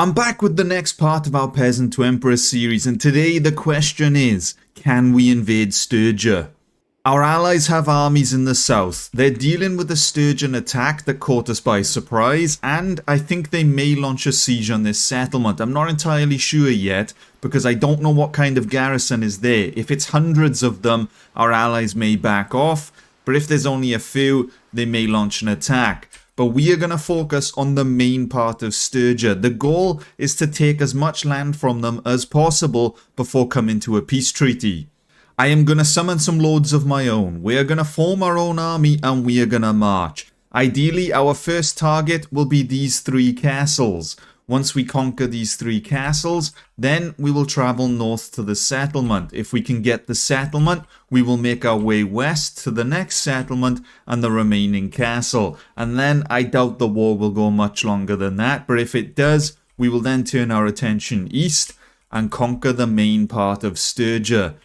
I'm back with the next part of our Peasant to Emperor series, and today the question is, can we invade Sturgia? Our allies have armies in the south. They're dealing with a Sturgian attack that caught us by surprise, and I think they may launch a siege on this settlement. I'm not entirely sure yet, because I don't know what kind of garrison is there. If it's hundreds of them, our allies may back off, but if there's only a few, they may launch an attack. But we are going to focus on the main part of Sturgia. The goal is to take as much land from them as possible before coming to a peace treaty. I am going to summon some lords of my own. We are going to form our own army and we are going to march. Ideally, our first target will be these 3 castles. Once we conquer these 3 castles, then we will travel north to the settlement. If we can get the settlement, we will make our way west to the next settlement and the remaining castle. And then I doubt the war will go much longer than that, but if it does, we will then turn our attention east and conquer the main part of Sturgia.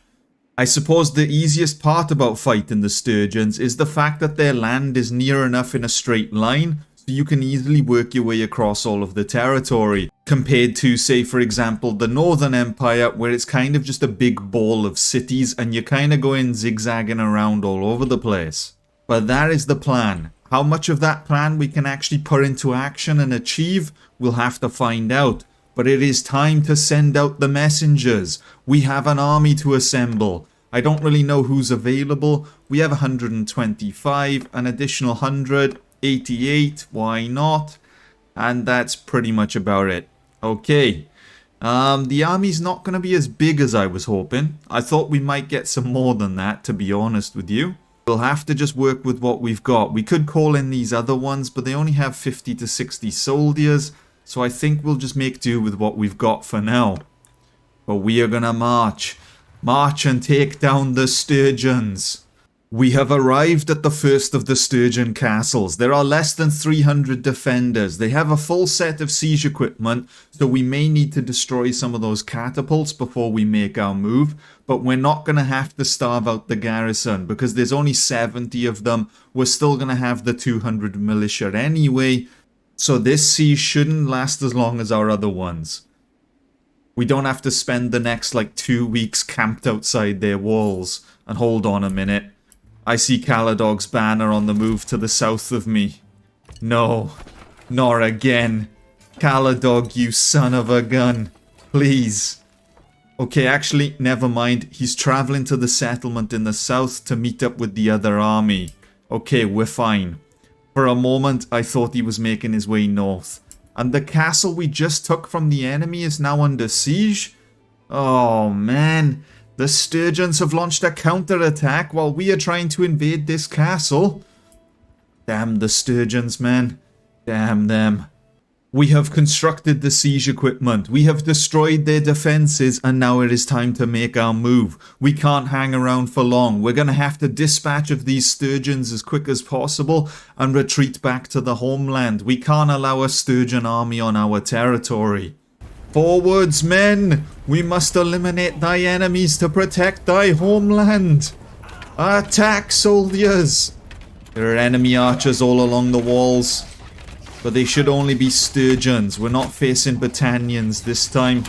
I suppose the easiest part about fighting the Sturgians is the fact that their land is near enough in a straight line, so you can easily work your way across all of the territory, compared to, say, for example, the Northern Empire, where it's kind of just a big ball of cities and you're kind of going zigzagging around all over the place. But that is the plan. How much of that plan we can actually put into action and achieve, we'll have to find out. But it is time to send out the messengers. We have an army to assemble. I don't really know who's available. We have 125, an additional 100, 88, why not? And that's pretty much about it. Okay. The army's not going to be as big as I was hoping. I thought we might get some more than that, to be honest with you. We'll have to just work with what we've got. We could call in these other ones, but they only have 50 to 60 soldiers. So I think we'll just make do with what we've got for now. But we are gonna march. March and take down the Sturgians. We have arrived at the first of the Sturgian castles. There are less than 300 defenders. They have a full set of siege equipment, so we may need to destroy some of those catapults before we make our move. But we're not going to have to starve out the garrison, because there's only 70 of them. We're still going to have the 200 militia anyway. So this siege shouldn't last as long as our other ones. We don't have to spend the next like 2 weeks camped outside their walls. And hold on a minute. I see Caladog's banner on the move to the south of me. No, not again. Caladog, you son of a gun. Please. Okay, actually, never mind. He's traveling to the settlement in the south to meet up with the other army. Okay, we're fine. For a moment, I thought he was making his way north. And the castle we just took from the enemy is now under siege? Oh, man. The Sturgians have launched a counterattack while we are trying to invade this castle. Damn the Sturgians, man. Damn them. We have constructed the siege equipment. We have destroyed their defenses, and now it is time to make our move. We can't hang around for long. We're going to have to dispatch of these Sturgians as quick as possible and retreat back to the homeland. We can't allow a Sturgian army on our territory. Forwards, men! We must eliminate thy enemies to protect thy homeland. Attack, soldiers! There are enemy archers all along the walls. But they should only be Sturgians. We're not facing Battanians this time.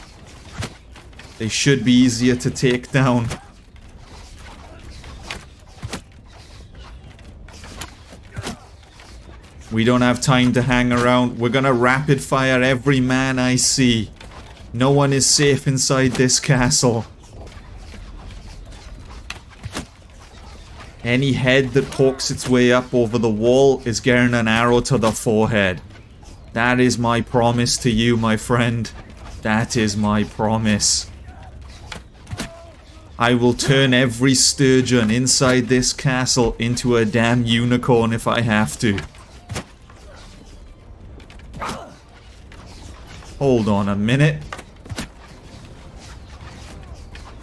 They should be easier to take down. We don't have time to hang around. We're gonna rapid fire every man I see. No one is safe inside this castle. Any head that pokes its way up over the wall is getting an arrow to the forehead. That is my promise to you, my friend. That is my promise. I will turn every Sturgian inside this castle into a damn unicorn if I have to. Hold on a minute.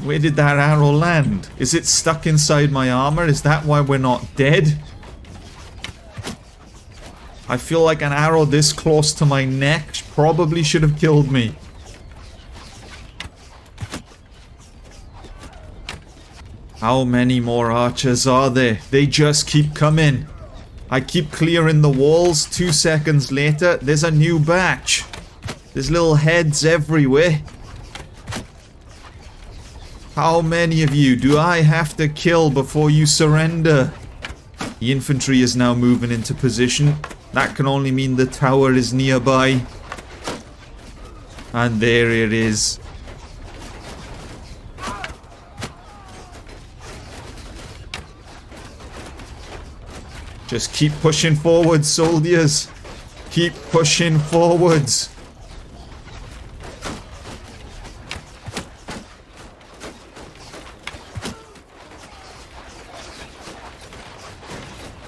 Where did that arrow land? Is it stuck inside my armor? Is that why we're not dead? I feel like an arrow this close to my neck probably should have killed me. How many more archers are there? They just keep coming. I keep clearing the walls. 2 seconds later, there's a new batch. There's little heads everywhere. How many of you do I have to kill before you surrender? The infantry is now moving into position. That can only mean the tower is nearby. And there it is. Just keep pushing forward, soldiers. Keep pushing forwards.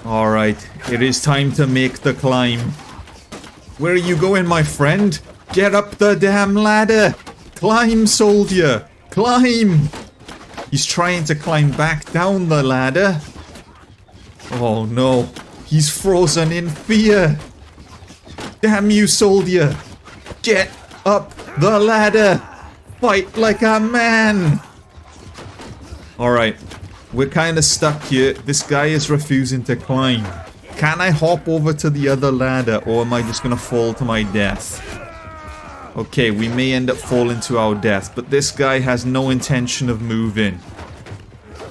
Alright, it is time to make the climb. Where are you going, my friend? Get up the damn ladder! Climb, soldier! Climb! He's trying to climb back down the ladder. Oh no, he's frozen in fear. Damn you, soldier! Get up the ladder! Fight like a man! Alright. We're kind of stuck here. This guy is refusing to climb. Can I hop over to the other ladder, or am I just going to fall to my death? Okay, we may end up falling to our death, but this guy has no intention of moving.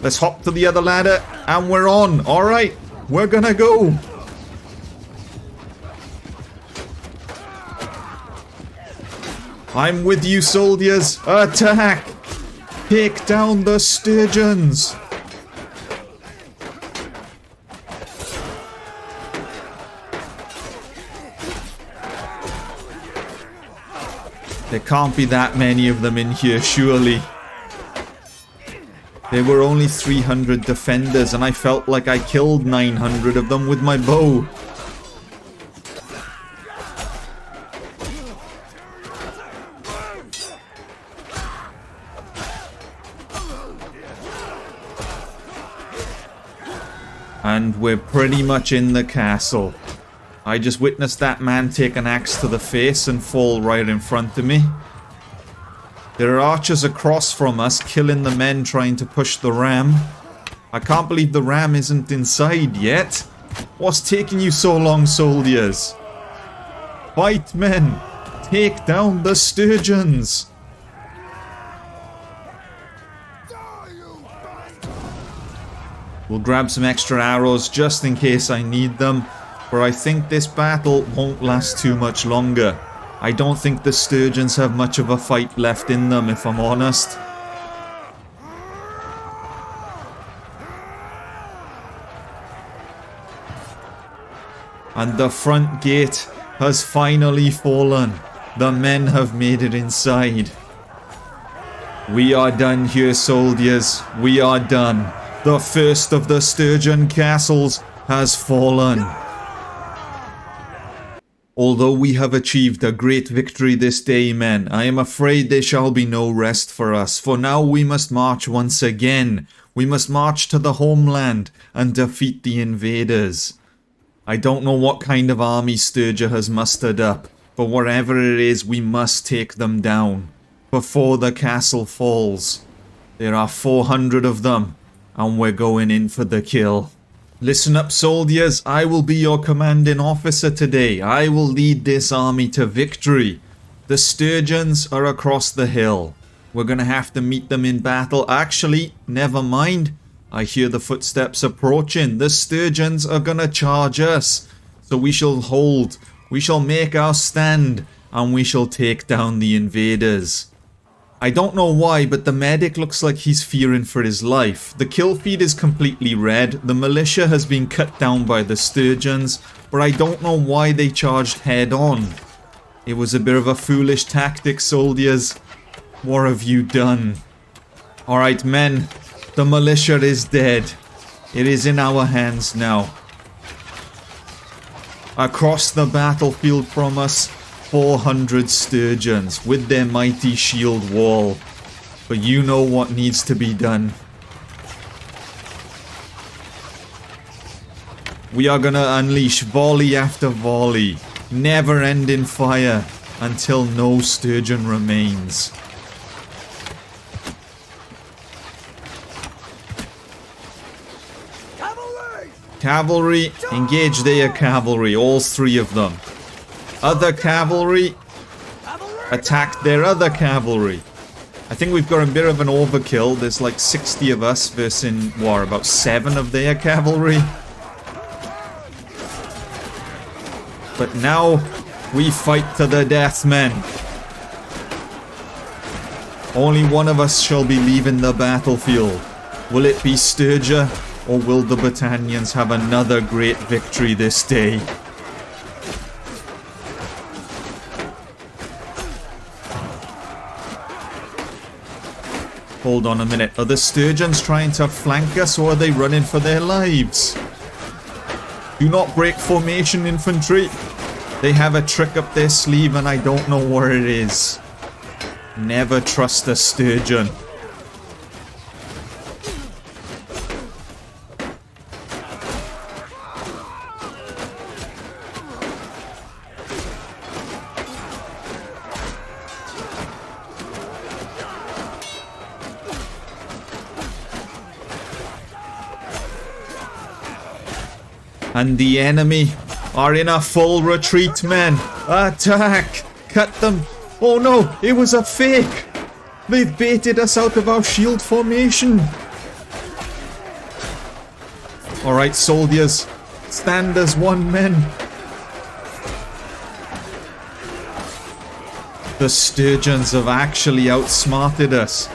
Let's hop to the other ladder, and we're on. Alright, we're gonna go. I'm with you, soldiers. Attack! Take down the sturgeons. There can't be that many of them in here, surely. There were only 300 defenders, and I felt like I killed 900 of them with my bow. And we're pretty much in the castle. I just witnessed that man take an axe to the face and fall right in front of me. There are archers across from us, killing the men trying to push the ram. I can't believe the ram isn't inside yet. What's taking you so long, soldiers? Fight, men! Take down the sturgeons! We'll grab some extra arrows just in case I need them. For I think this battle won't last too much longer. I don't think the sturgeons have much of a fight left in them, if I'm honest. And the front gate has finally fallen. The men have made it inside. We are done here, soldiers. We are done. The first of the sturgeon castles has fallen. Although we have achieved a great victory this day, men, I am afraid there shall be no rest for us, for now we must march once again. We must march to the homeland and defeat the invaders. I don't know what kind of army Sturgia has mustered up, but whatever it is, we must take them down before the castle falls. There are 400 of them, and we're going in for the kill. Listen up, soldiers. I will be your commanding officer today. I will lead this army to victory. The sturgeons are across the hill. We're going to have to meet them in battle. Actually, never mind. I hear the footsteps approaching. The sturgeons are going to charge us. So we shall hold. We shall make our stand. And we shall take down the invaders. I don't know why, but the medic looks like he's fearing for his life. The kill feed is completely red. The militia has been cut down by the sturgeons, but I don't know why they charged head on. It was a bit of a foolish tactic, soldiers. What have you done? Alright, men. The militia is dead. It is in our hands now. Across the battlefield from us, 400 sturgeons with their mighty shield wall. But you know what needs to be done. We are gonna unleash volley after volley, never-ending fire until no sturgeon remains. Cavalry, engage their cavalry, all three of them. Other cavalry, attacked their other cavalry. I think we've got a bit of an overkill. There's like 60 of us versus, what, about 7 of their cavalry. But now, we fight to the death, men. Only one of us shall be leaving the battlefield. Will it be Sturgia, or will the Battanians have another great victory this day? Hold on a minute. Are the Sturgians trying to flank us, or are they running for their lives? Do not break formation, infantry. They have a trick up their sleeve and I don't know what it is. Never trust a Sturgian. And the enemy are in a full retreat, men. Attack! Cut them! Oh no, it was a fake! They've baited us out of our shield formation! Alright, soldiers. Stand as one, men. The Sturgians have actually outsmarted us.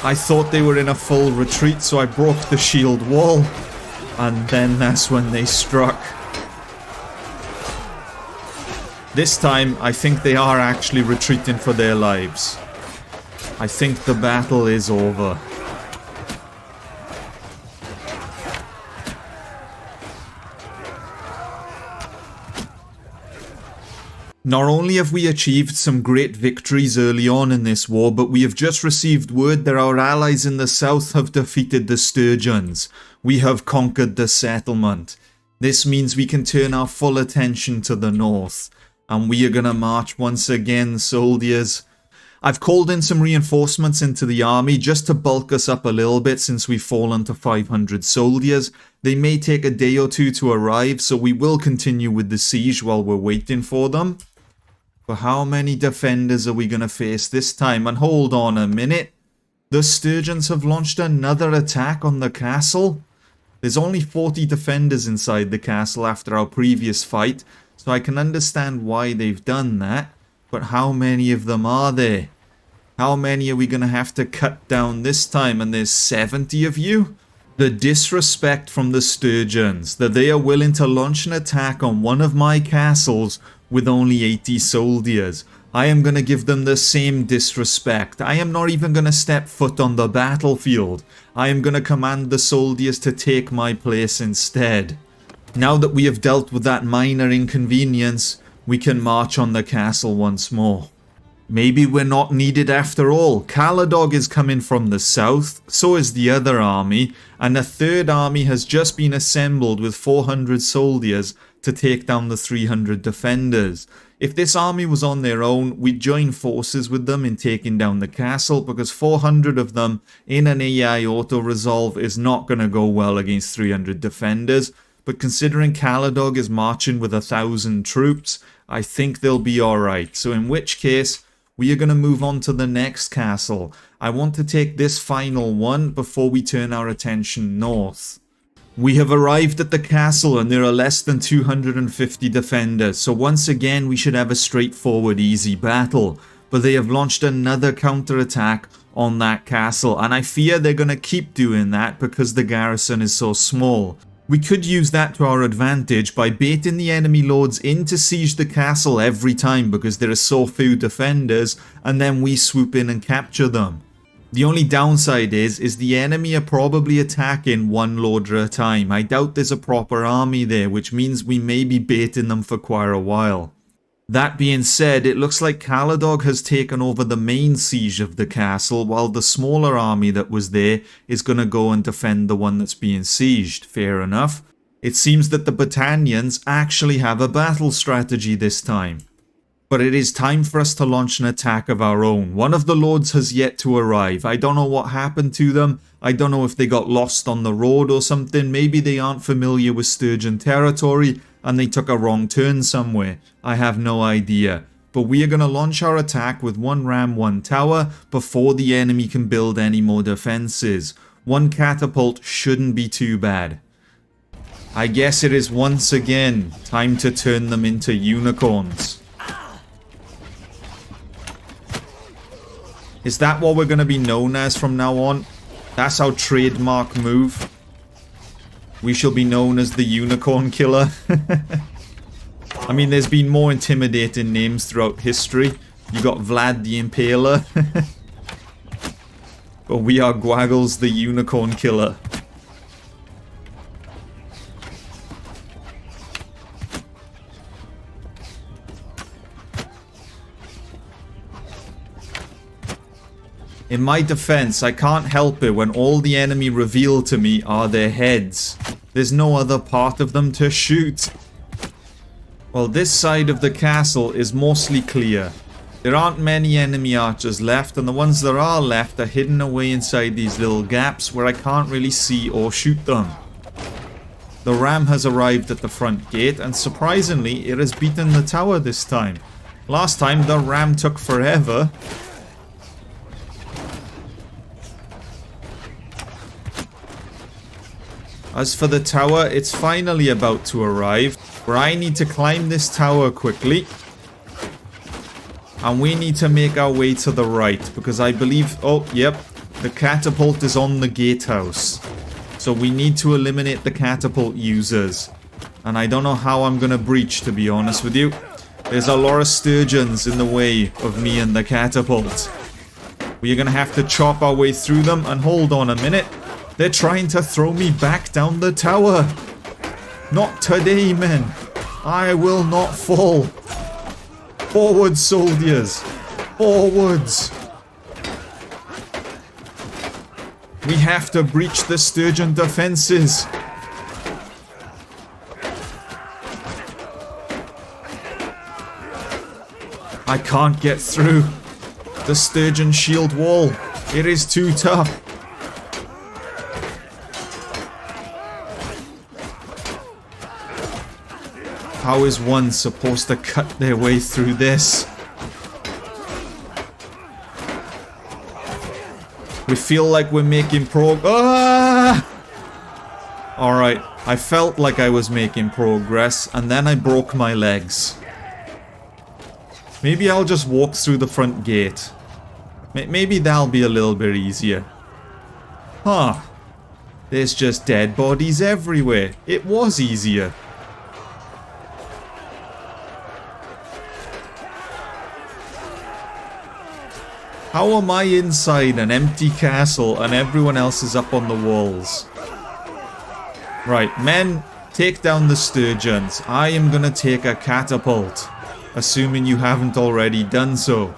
I thought they were in a full retreat, so I broke the shield wall. And then that's when they struck. This time, I think they are actually retreating for their lives. I think the battle is over. Not only have we achieved some great victories early on in this war, but we have just received word that our allies in the south have defeated the Sturgians. We have conquered the settlement. This means we can turn our full attention to the north. And we are gonna march once again, soldiers. I've called in some reinforcements into the army just to bulk us up a little bit since we've fallen to 500 soldiers. They may take a day or two to arrive, so we will continue with the siege while we're waiting for them. But how many defenders are we gonna face this time? And hold on a minute. The Sturgians have launched another attack on the castle. There's only 40 defenders inside the castle after our previous fight. So I can understand why they've done that, but how many of them are there? How many are we going to have to cut down this time? And there's 70 of you? The disrespect from the Sturgians, that they are willing to launch an attack on one of my castles with only 80 soldiers. I am going to give them the same disrespect. I am not even going to step foot on the battlefield. I am going to command the soldiers to take my place instead. Now that we have dealt with that minor inconvenience, we can march on the castle once more. Maybe we're not needed after all. Caladog is coming from the south, so is the other army, and a third army has just been assembled with 400 soldiers to take down the 300 defenders. If this army was on their own, we'd join forces with them in taking down the castle, because 400 of them in an AI auto-resolve is not going to go well against 300 defenders. But considering Caladog is marching with 1,000 troops, I think they'll be alright. So in which case, we are going to move on to the next castle. I want to take this final one before we turn our attention north. We have arrived at the castle and there are less than 250 defenders. So once again, we should have a straightforward, easy battle. But they have launched another counterattack on that castle. And I fear they're going to keep doing that because the garrison is so small. We could use that to our advantage by baiting the enemy lords in to siege the castle every time because there are so few defenders, and then we swoop in and capture them. The only downside is the enemy are probably attacking one lord at a time. I doubt there's a proper army there, which means we may be baiting them for quite a while. That being said, it looks like Caladog has taken over the main siege of the castle, while the smaller army that was there is going to go and defend the one that's being sieged. Fair enough. It seems that the Battanians actually have a battle strategy this time. But it is time for us to launch an attack of our own. One of the lords has yet to arrive. I don't know what happened to them. I don't know if they got lost on the road or something. Maybe they aren't familiar with Sturgian territory and they took a wrong turn somewhere. I have no idea. but we are going to launch our attack with 1 ram, 1 tower before the enemy can build any more defenses. 1 catapult shouldn't be too bad. I guess it is once again time to turn them into unicorns. Is that what we're going to be known as from now on? That's our trademark move. We shall be known as the Unicorn Killer. I mean, there's been more intimidating names throughout history. You got Vlad the Impaler. But we are Gwaggles the Unicorn Killer. In my defense, I can't help it when all the enemy reveal to me are their heads. There's no other part of them to shoot. Well, this side of the castle is mostly clear. There aren't many enemy archers left, and the ones that are left are hidden away inside these little gaps where I can't really see or shoot them. The ram has arrived at the front gate, and surprisingly, it has beaten the tower this time. Last time, the ram took forever. As for the tower, it's finally about to arrive, where I need to climb this tower quickly. And we need to make our way to the right, because I believe... Oh, yep. The catapult is on the gatehouse. So we need to eliminate the catapult users. And I don't know how I'm going to breach, to be honest with you. There's a lot of sturgeons in the way of me and the catapult. We are going to have to chop our way through them, and hold on a minute. They're trying to throw me back down the tower. Not today, men. I will not fall. Forward, soldiers. Forwards. We have to breach the sturgeon defenses. I can't get through the sturgeon shield wall. It is too tough. How is one supposed to cut their way through this? We feel like we're making Ah! Alright, I felt like I was making progress, and then I broke my legs. Maybe I'll just walk through the front gate. Maybe that'll be a little bit easier. Huh. There's just dead bodies everywhere. It was easier. How am I inside an empty castle and everyone else is up on the walls? Right, men, take down the sturgeons. I am gonna take a catapult, assuming you haven't already done so.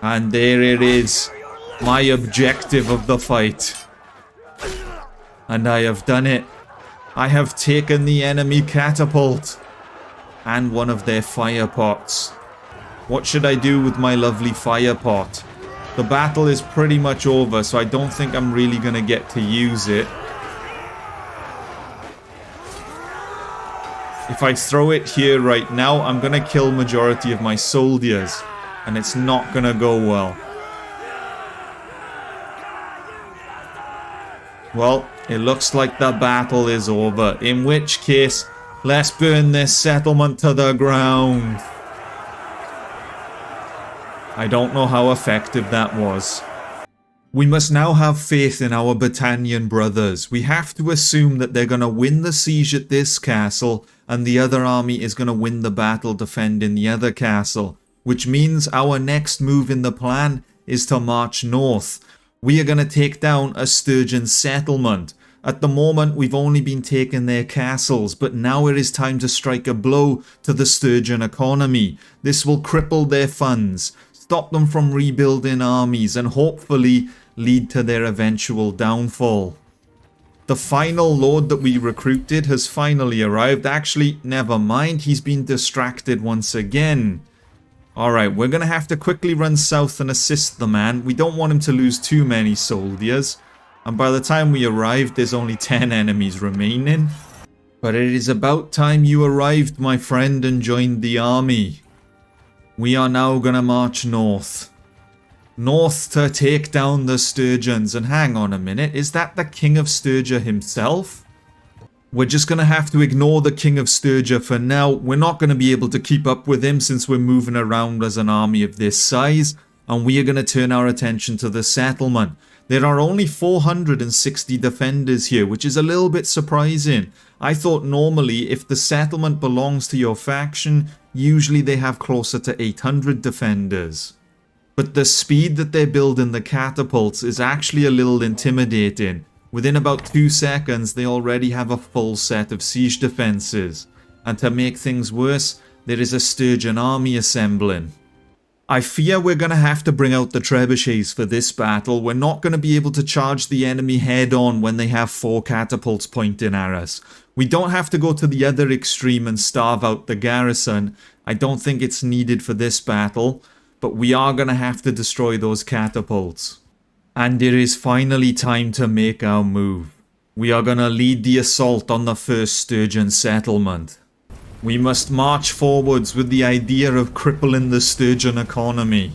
And there it is, my objective of the fight. And I have done it. I have taken the enemy catapult and one of their fire pots. What should I do with my lovely fire pot? The battle is pretty much over, so I don't think I'm really going to get to use it. If I throw it here right now, I'm going to kill majority of my soldiers. And it's not going to go well. Well, it looks like the battle is over. In which case, let's burn this settlement to the ground. I don't know how effective that was. We must now have faith in our Battanian brothers. We have to assume that they're going to win the siege at this castle, and the other army is going to win the battle defending the other castle. Which means our next move in the plan is to march north. We are going to take down a sturgeon settlement. At the moment, we've only been taking their castles, but now it is time to strike a blow to the sturgeon economy. This will cripple their funds, stop them from rebuilding armies, and hopefully lead to their eventual downfall. The final lord that we recruited has finally arrived. Actually, never mind, he's been distracted once again. Alright, we're going to have to quickly run south and assist the man. We don't want him to lose too many soldiers. And by the time we arrive, there's only 10 enemies remaining. But it is about time you arrived, my friend, and joined the army. We are now gonna march north. North to take down the Sturgians. And hang on a minute, is that the King of Sturgia himself? We're just gonna have to ignore the King of Sturgia for now. We're not gonna be able to keep up with him since we're moving around as an army of this size. And we are gonna turn our attention to the settlement. There are only 460 defenders here, which is a little bit surprising. I thought normally if the settlement belongs to your faction, usually they have closer to 800 defenders. But the speed that they're building the catapults is actually a little intimidating. Within about 2 seconds, they already have a full set of siege defenses. And to make things worse, there is a Sturgian army assembling. I fear we're going to have to bring out the trebuchets for this battle. We're not going to be able to charge the enemy head on when they have 4 catapults pointing at us. We don't have to go to the other extreme and starve out the garrison. I don't think it's needed for this battle, but we are going to have to destroy those catapults. And it is finally time to make our move. We are going to lead the assault on the first Sturgian settlement. We must march forwards with the idea of crippling the Sturgian economy.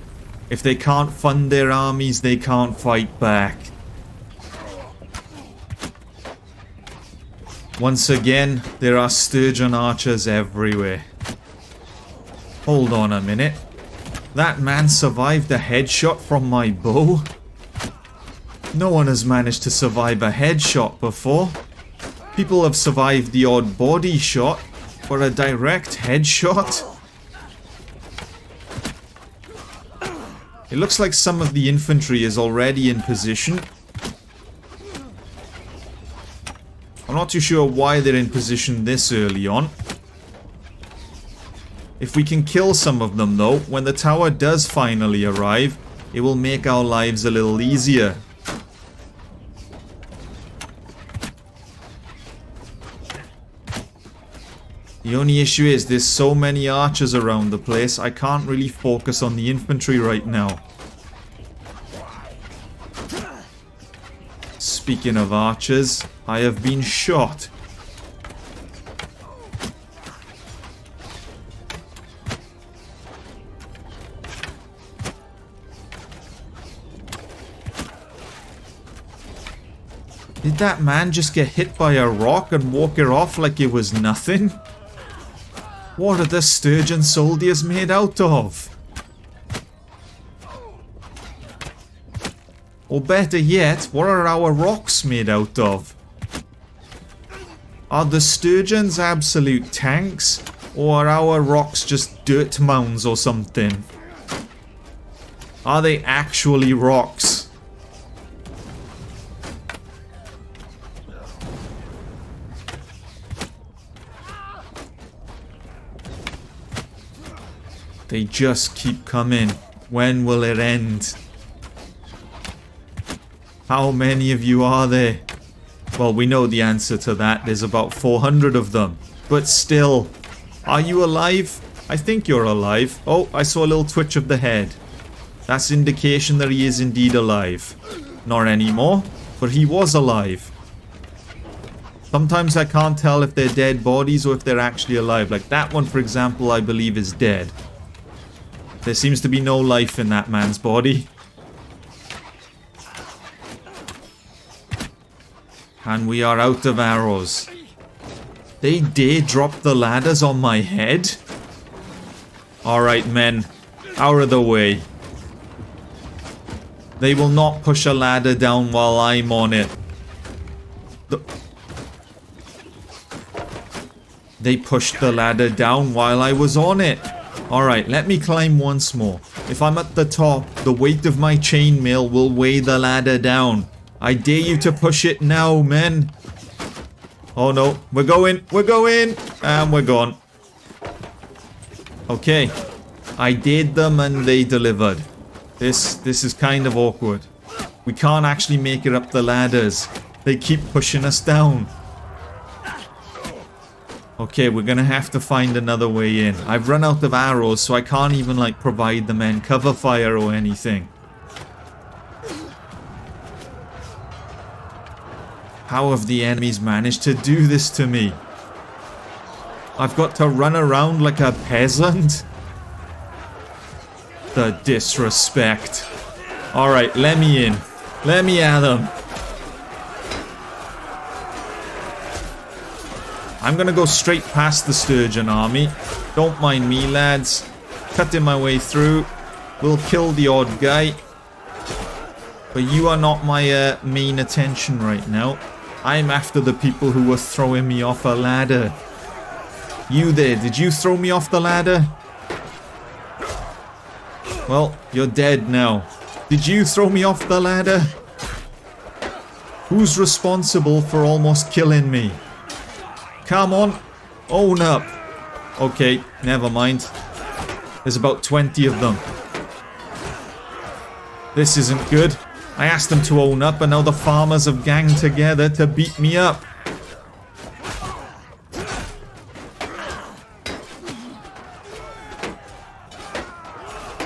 If they can't fund their armies, they can't fight back. Once again, there are Sturgian archers everywhere. Hold on a minute. That man survived a headshot from my bow? No one has managed to survive a headshot before. People have survived the odd body shot, but a direct headshot? It looks like some of the infantry is already in position. I'm not too sure why they're in position this early on. If we can kill some of them though, when the tower does finally arrive, it will make our lives a little easier. The only issue is there's so many archers around the place, I can't really focus on the infantry right now. Speaking of archers, I have been shot. Did that man just get hit by a rock and walk it off like it was nothing? What are the Sturgian soldiers made out of? Or better yet, what are our rocks made out of? Are the Sturgians absolute tanks? Or are our rocks just dirt mounds or something? Are they actually rocks? They just keep coming. When will it end? How many of you are there? Well, we know the answer to that. There's about 400 of them. But still, are you alive? I think you're alive. Oh, I saw a little twitch of the head. That's indication that he is indeed alive. Not anymore, but he was alive. Sometimes I can't tell if they're dead bodies or if they're actually alive. Like that one, for example, I believe is dead. There seems to be no life in that man's body. And we are out of arrows. They dare drop the ladders on my head? Alright men, out of the way. They will not push a ladder down while I'm on it. They pushed the ladder down while I was on it. Alright, let me climb once more. If I'm at the top, the weight of my chainmail will weigh the ladder down. I dare you to push it now, men. Oh no, we're going, and we're gone. Okay, I dared them and they delivered. This is kind of awkward. We can't actually make it up the ladders. They keep pushing us down. Okay, we're gonna have to find another way in. I've run out of arrows, so I can't even, like, provide the men cover fire or anything. How have the enemies managed to do this to me? I've got to run around like a peasant? The disrespect. Alright, let me in. Let me at them. I'm gonna go straight past the Sturgian army. Don't mind me, lads. Cutting my way through. We'll kill the odd guy. But you are not my main attention right now. I'm after the people who were throwing me off a ladder. You there, did you throw me off the ladder? Well, you're dead now. Did you throw me off the ladder? Who's responsible for almost killing me? Come on, own up. Okay, never mind. There's about 20 of them. This isn't good. I asked them to own up and now the farmers have ganged together to beat me up.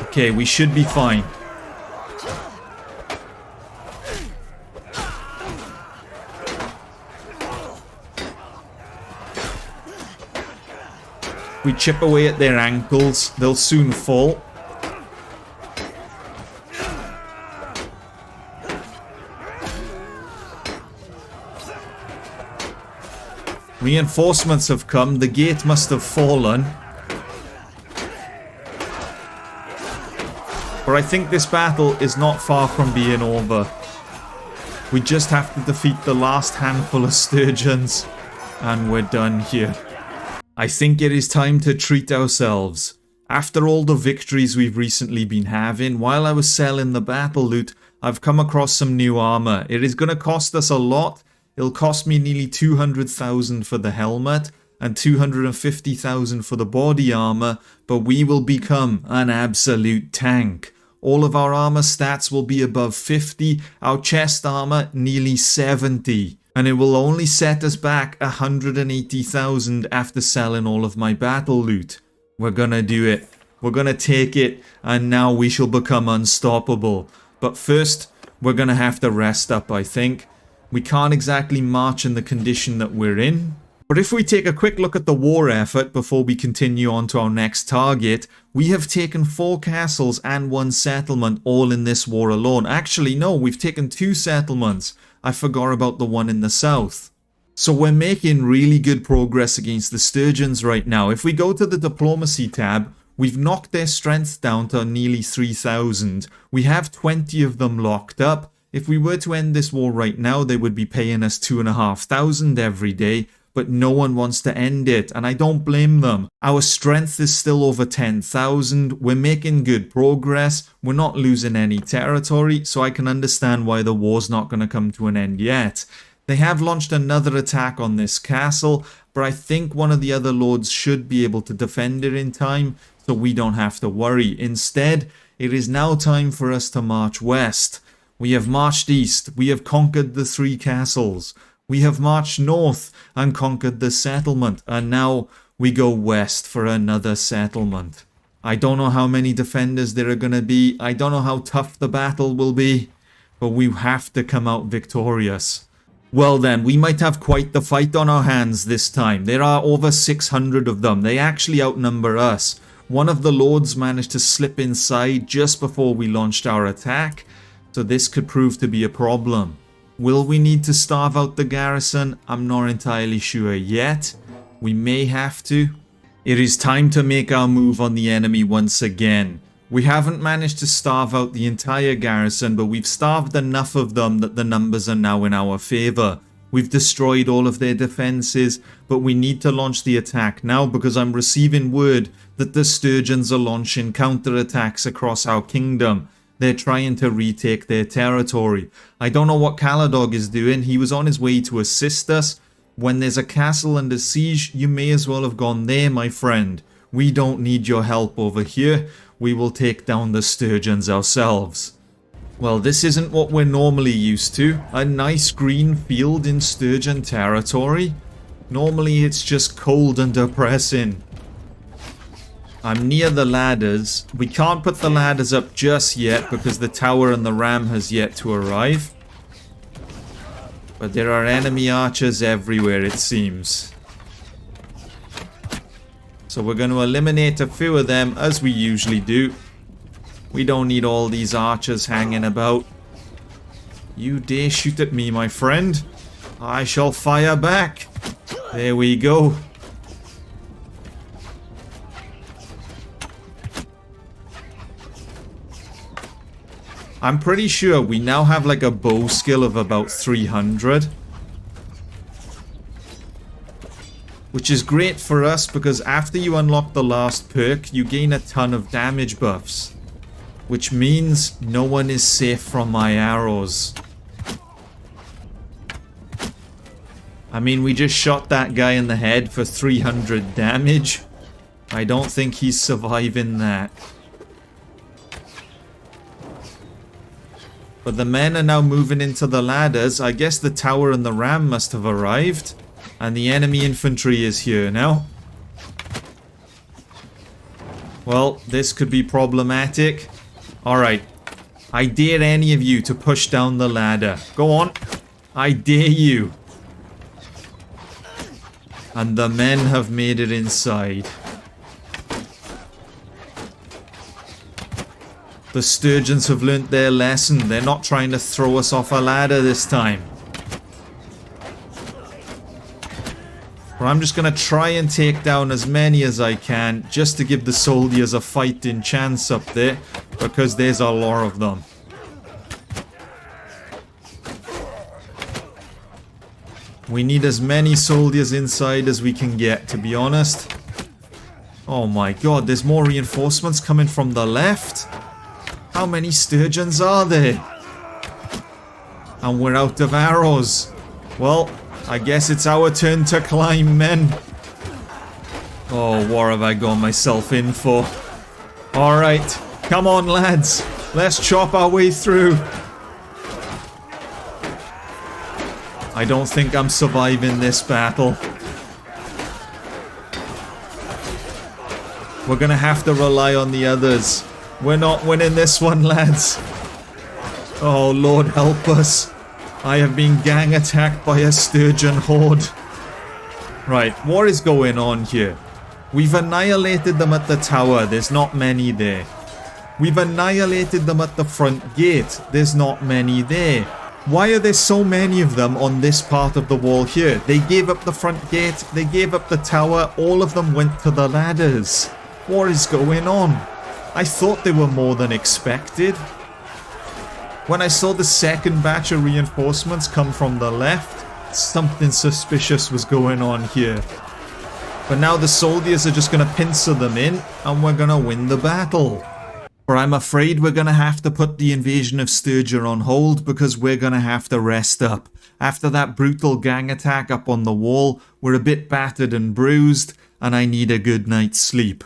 Okay, we should be fine. We chip away at their ankles, they'll soon fall. Reinforcements have come, the gate must have fallen. But I think this battle is not far from being over. We just have to defeat the last handful of Sturgians, and we're done here. I think it is time to treat ourselves. After all the victories we've recently been having, while I was selling the battle loot, I've come across some new armor. It is going to cost us a lot. It'll cost me nearly 200,000 for the helmet and 250,000 for the body armor, but we will become an absolute tank. All of our armor stats will be above 50, our chest armor nearly 70. And it will only set us back 180,000 after selling all of my battle loot. We're gonna do it. We're gonna take it, and now we shall become unstoppable. But first, we're gonna have to rest up, I think. We can't exactly march in the condition that we're in. But if we take a quick look at the war effort before we continue on to our next target, we have taken 4 castles and 1 settlement all in this war alone. Actually, no, we've taken 2 settlements. I forgot about the one in the south. So we're making really good progress against the Sturgians right now. If we go to the diplomacy tab, we've knocked their strength down to nearly 3,000. We have 20 of them locked up. If we were to end this war right now, they would be paying us 2,500 every day. But no one wants to end it, and I don't blame them. Our strength is still over 10,000, we're making good progress, we're not losing any territory, so I can understand why the war's not going to come to an end yet. They have launched another attack on this castle, but I think one of the other lords should be able to defend it in time, so we don't have to worry. Instead, it is now time for us to march west. We have marched east, we have conquered the 3 castles. We have marched north and conquered the settlement, and now we go west for another settlement. I don't know how many defenders there are going to be, I don't know how tough the battle will be, but we have to come out victorious. Well then, we might have quite the fight on our hands this time. There are over 600 of them, they actually outnumber us. One of the lords managed to slip inside just before we launched our attack, so this could prove to be a problem. Will we need to starve out the garrison? I'm not entirely sure yet. We may have to. It is time to make our move on the enemy once again. We haven't managed to starve out the entire garrison, but we've starved enough of them that the numbers are now in our favour. We've destroyed all of their defences, but we need to launch the attack now because I'm receiving word that the Sturgians are launching counterattacks across our kingdom. They're trying to retake their territory. I don't know what Caladog is doing. He was on his way to assist us. When there's a castle under siege, you may as well have gone there, my friend. We don't need your help over here. We will take down the Sturgians ourselves. Well, this isn't what we're normally used to. A nice green field in Sturgian territory. Normally it's just cold and depressing. I'm near the ladders. We can't put the ladders up just yet because the tower and the ram has yet to arrive. But there are enemy archers everywhere, it seems. So we're going to eliminate a few of them as we usually do. We don't need all these archers hanging about. You dare shoot at me, my friend. I shall fire back. There we go. I'm pretty sure we now have like a bow skill of about 300. Which is great for us because after you unlock the last perk, you gain a ton of damage buffs. Which means no one is safe from my arrows. I mean, we just shot that guy in the head for 300 damage. I don't think he's surviving that. But the men are now moving into the ladders. I guess the tower and the ram must have arrived. And the enemy infantry is here now. Well, this could be problematic. Alright. I dare any of you to push down the ladder. Go on. I dare you. And the men have made it inside. The Sturgians have learnt their lesson. They're not trying to throw us off a ladder this time. But I'm just going to try and take down as many as I can just to give the soldiers a fighting chance up there, because there's a lot of them. We need as many soldiers inside as we can get, to be honest. Oh my god, there's more reinforcements coming from the left. How many Sturgians are there? And we're out of arrows. Well, I guess it's our turn to climb, men. Oh, what have I got myself in for? Alright, come on lads. Let's chop our way through. I don't think I'm surviving this battle. We're gonna have to rely on the others. We're not winning this one, lads. Oh, Lord help us. I have been gang attacked by a Sturgian horde. Right, what is going on here? We've annihilated them at the tower. There's not many there. We've annihilated them at the front gate. There's not many there. Why are there so many of them on this part of the wall here? They gave up the front gate. They gave up the tower. All of them went to the ladders. What is going on? I thought they were more than expected. When I saw the second batch of reinforcements come from the left, something suspicious was going on here. But now the soldiers are just going to pincer them in, and we're going to win the battle. Or I'm afraid we're going to have to put the invasion of Sturgia on hold because we're going to have to rest up. After that brutal gang attack up on the wall, we're a bit battered and bruised, and I need a good night's sleep.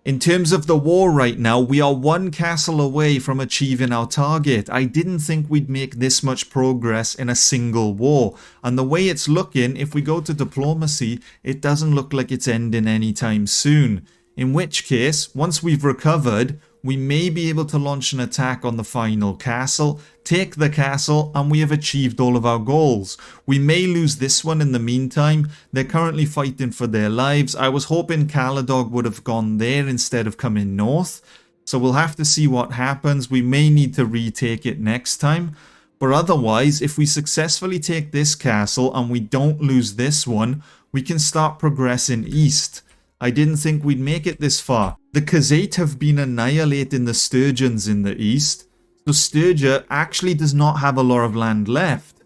In terms of the war right now, we are one castle away from achieving our target. I didn't think we'd make this much progress in a single war. And the way it's looking, if we go to diplomacy, it doesn't look like it's ending anytime soon. In which case, once we've recovered, we may be able to launch an attack on the final castle, take the castle, and we have achieved all of our goals. We may lose this one in the meantime. They're currently fighting for their lives. I was hoping Caladog would have gone there instead of coming north. So we'll have to see what happens. We may need to retake it next time. But otherwise, if we successfully take this castle and we don't lose this one, we can start progressing east. I didn't think we'd make it this far. The Khazate have been annihilating the Sturgians in the east, so Sturgia actually does not have a lot of land left.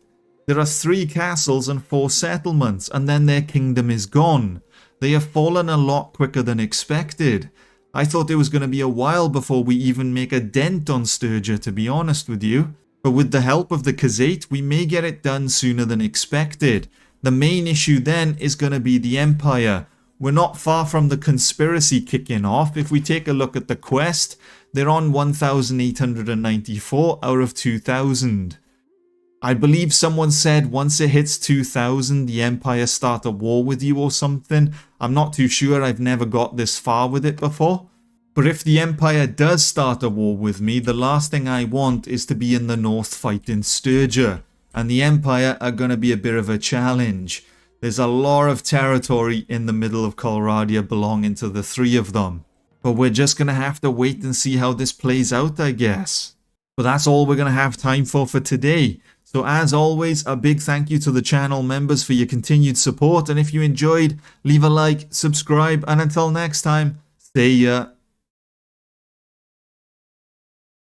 There are 3 castles and 4 settlements, and then their kingdom is gone. They have fallen a lot quicker than expected. I thought it was going to be a while before we even make a dent on Sturgia, to be honest with you. But with the help of the Khazate, we may get it done sooner than expected. The main issue then is going to be the Empire. We're not far from the conspiracy kicking off. If we take a look at the quest, they're on 1,894 out of 2,000. I believe someone said once it hits 2,000, the Empire start a war with you or something. I'm not too sure, I've never got this far with it before. But if the Empire does start a war with me, the last thing I want is to be in the north fighting Sturgia. And the Empire are going to be a bit of a challenge. There's a lot of territory in the middle of Colradia belonging to the three of them. But we're just going to have to wait and see how this plays out, I guess. But that's all we're going to have time for today. So as always, a big thank you to the channel members for your continued support. And if you enjoyed, leave a like, subscribe, and until next time, see ya.